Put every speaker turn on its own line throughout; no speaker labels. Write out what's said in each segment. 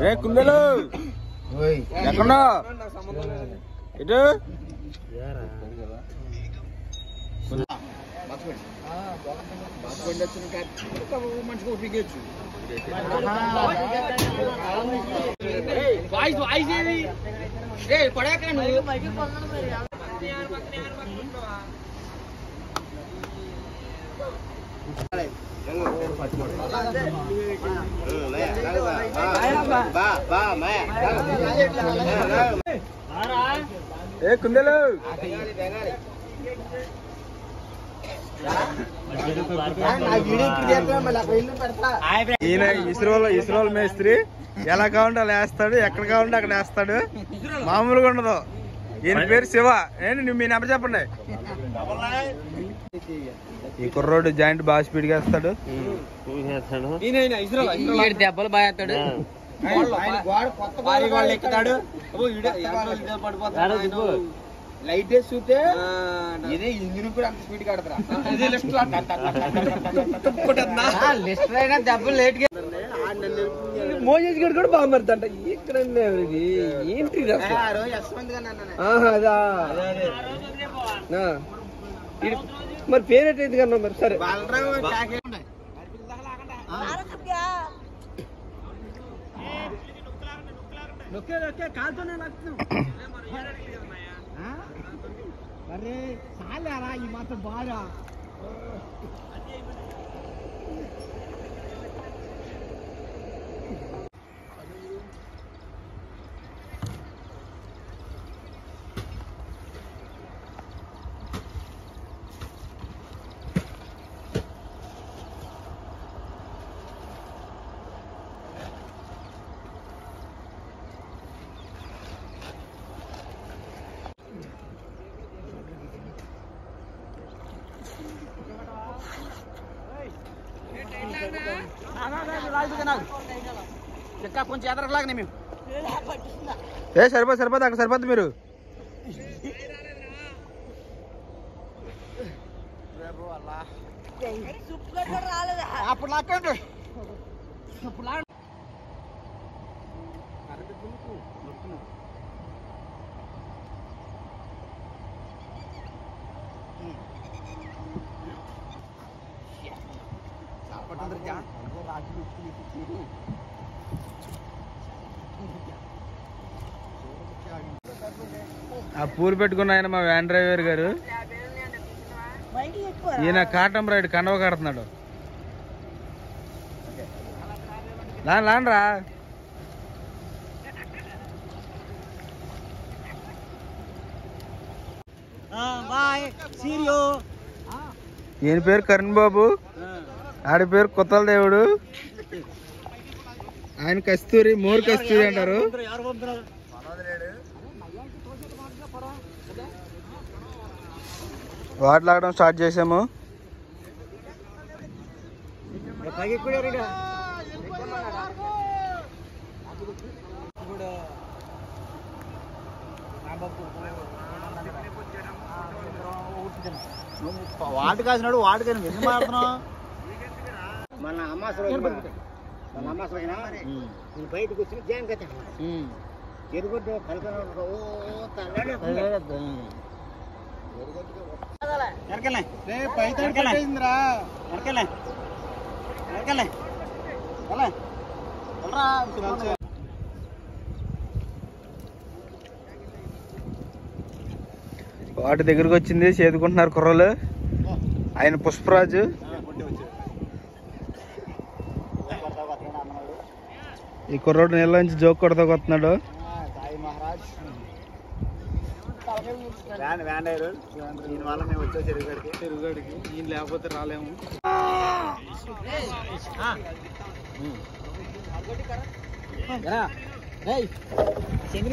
రే కుందేలు ఎక్కడా ఇటు మంచిగా ఒప్పించు పడేక ఏ కుందేలు ఈయన ఇస్రోల్ మేస్త్రి ఎలా కావాలంటే అలా వేస్తాడు, ఎక్కడ కావాలంటే అక్కడ వేస్తాడు, మామూలుగా ఉండదు. ఈయన పేరు శివ. ఏంటి నువ్వు మీ నెంబర్ చెప్పండి. ఈ కుర్రోడు జాయింట్ బాగా స్పీడ్ గా వేస్తాడు.
దెబ్బలు బాగా వేస్తాడు, ఎక్కుతాడు. లైట్ వేసి చూస్తే ఇదే ఇంజిన్ కూడా అంత స్పీడ్ కడతారా లిస్ట్ అయినా దెబ్బలు లేట్ మోజేజ్ గడు కూడా బాగా మరుతుంట. ఇక్కడ ఏంటి అదా మరి పేరేటైంది కన్నా మరి సరే కాలుతోనే అరే చాలారా ఈ మాత్రం బాగా కొంచెం ఎదరలాగానే మేము
సరిపోదు అక్కడ సరిపోద్ది. మీరు
అప్పుడు లాక్కండి
ఆ పూలు పెట్టుకున్న ఆయన మా వ్యాన్ డ్రైవర్ గారు. ఈయన కాటం రైడ్ కండవ కడుతున్నాడు. లాన్రా ఈయన పేరు కరణ్ బాబు, ఆడి పేరు కొత్తల దేవుడు, ఆయన కస్తూరి, మోర్ కస్తూరి అంటారు. వాటర్ లాగడం స్టార్ట్ చేసాము.
వాటి కాసినాడు వాటి కానీ ఎందుకు మాడుతున్నావు? మన అమ్మాసరైనా బయటకు వచ్చి జాన్ కట్ట ఎరుగుడ్డు కలకరా
వాటి దగ్గరకు వచ్చింది, చేదుకుంటున్నారు కుర్రలు. ఆయన పుష్పరాజు. ఈ కుర్రోడు నీళ్ళ నుంచి జోక్ కొడతా కొస్తున్నాడు. చెరుగాడికి ఈయన లేకపోతే రాలేము.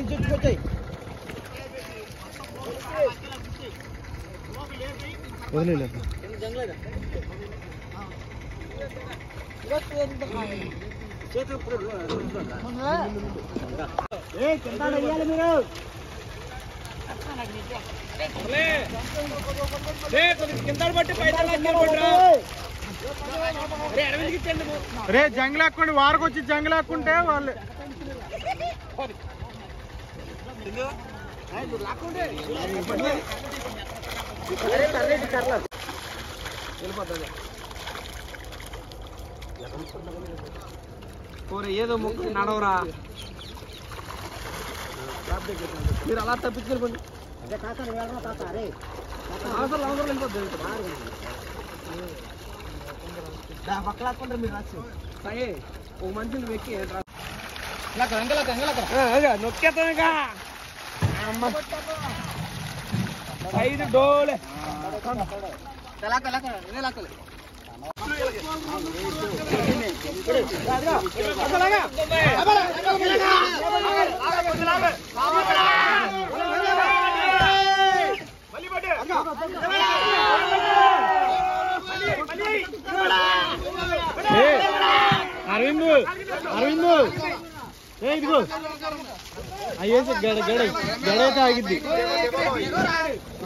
చుట్టుకొచ్చాయి వదిలేదు. రే జంగలాక్కోండి, వారకు వచ్చి జంగలాక్కుంటే వాళ్ళు
ఏదో ముక్కు నడవరా మీరు అలా తప్పించుకెళ్ళిపోండి. పక్కలాక్కుంటారు మీరు రాసి ఓ మనిషిని వెక్కి నొక్కేతానుగా 5 డోలే అరవింద్ ఇదిగో అయ్యేసి గడైతే ఆగిద్ది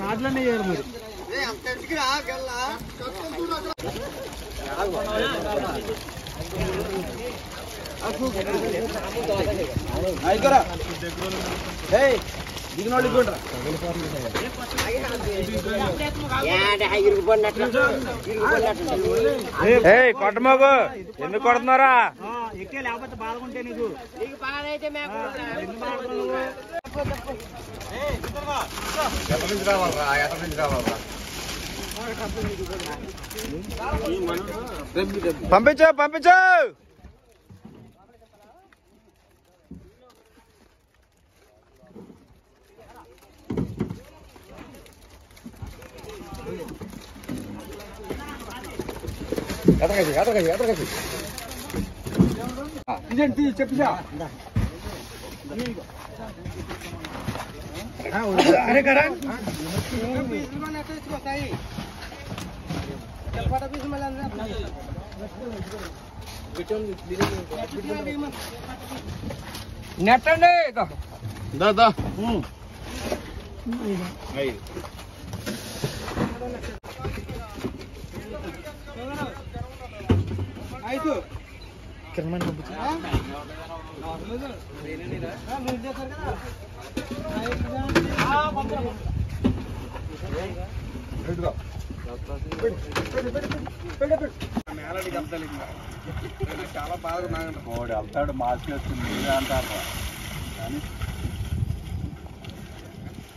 రాడ్లనే చేయరు మరి
కొట్టమోగు ఎందుకు కొడుతున్నారా?
ఎక్కే లేకపోతే బాగుంటే నీకు
పంపించు పంపించు.
చెప్పిసా అరే కదా నెట్టండి
దాదా చాలా బాగా వెళ్తాడు మాస్క్ వేస్తుంది అంటారు.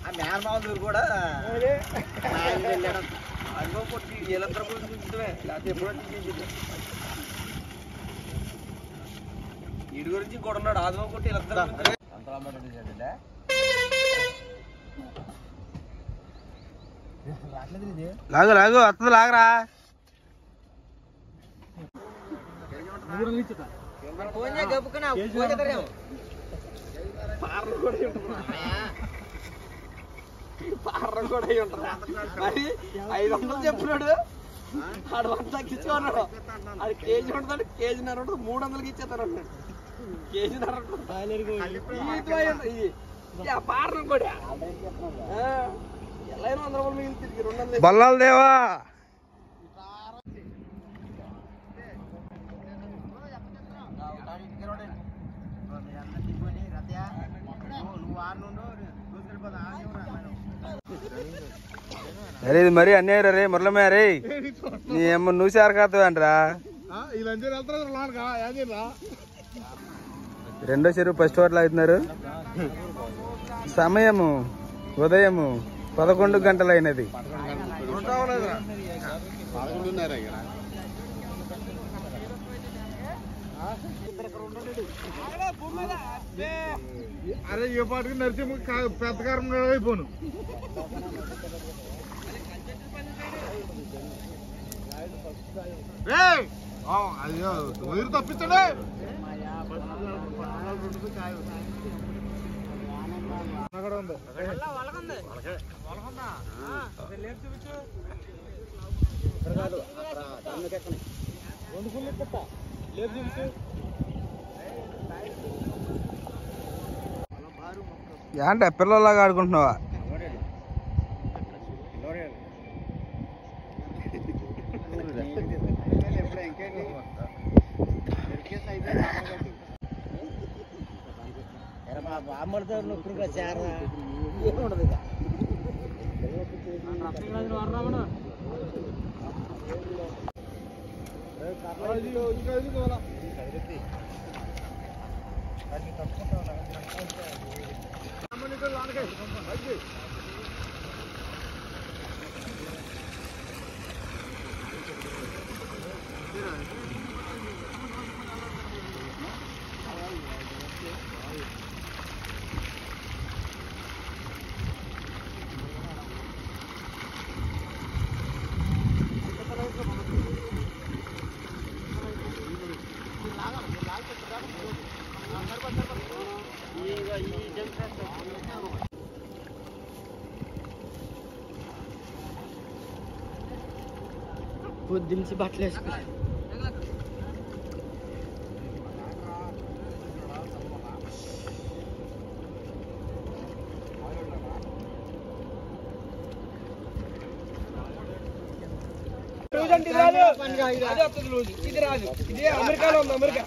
ఆ మేనమావులు కూడా అనుభవం కొట్టి వీళ్ళందరూ కూడా చూపించడమే లేకపోతే ఎప్పుడో వీడి గురించి కూడా ఉన్నాడు ఆదివం కొట్టి వీళ్ళందరూ
లాగు లాగు వస్తుంది లాగరా.
పార్రం కూడా మరి 500 చెప్పినాడు ఆడు 100 తగ్గించుకున్నాడు. అది కేజీ ఉంటుంది కేజీన్నర ఉంటుంది 300కి ఇచ్చేస్తాను అన్నాడు. కేజీన్నర పార్రం కూడా ఎలా 100 రూపాయలు మిగిలింది 200
బల్లాల దేవా అరే ఇది మరీ అన్యాయం రే మురళమే రే నీ అమ్మ నువ్వు కాదంటరా. రెండో చెరువు ఫస్ట్ వాటిలో అవుతున్నారు. సమయము ఉదయము 11 గంటలు అయినది.
అరే ఏ పాటికి నరసింహ పెద్ద కారం అయిపోను. అయ్యో మీరు తప్పించండి.
ఏంట పిల్లలాగా ఆడుకుంటున్నావా?
అమ్మడితో నొప్పుడుగా చేరా ఏముండదు ఇక పొద్దున్నుంచి బట్టలు వేసుకున్నా ఇది రాదు ఇది అమెరికాలో ఉంది అమెరికా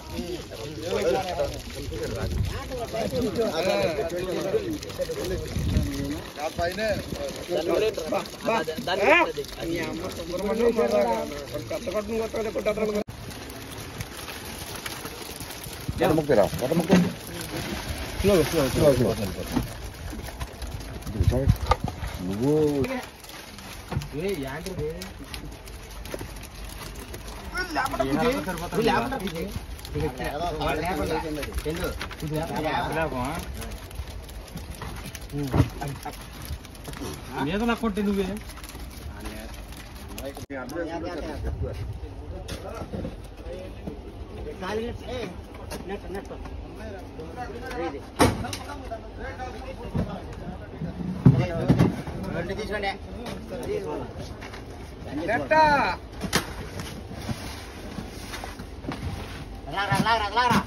మీద నాకుంటే నువ్వే తీసుకోండి లాగరా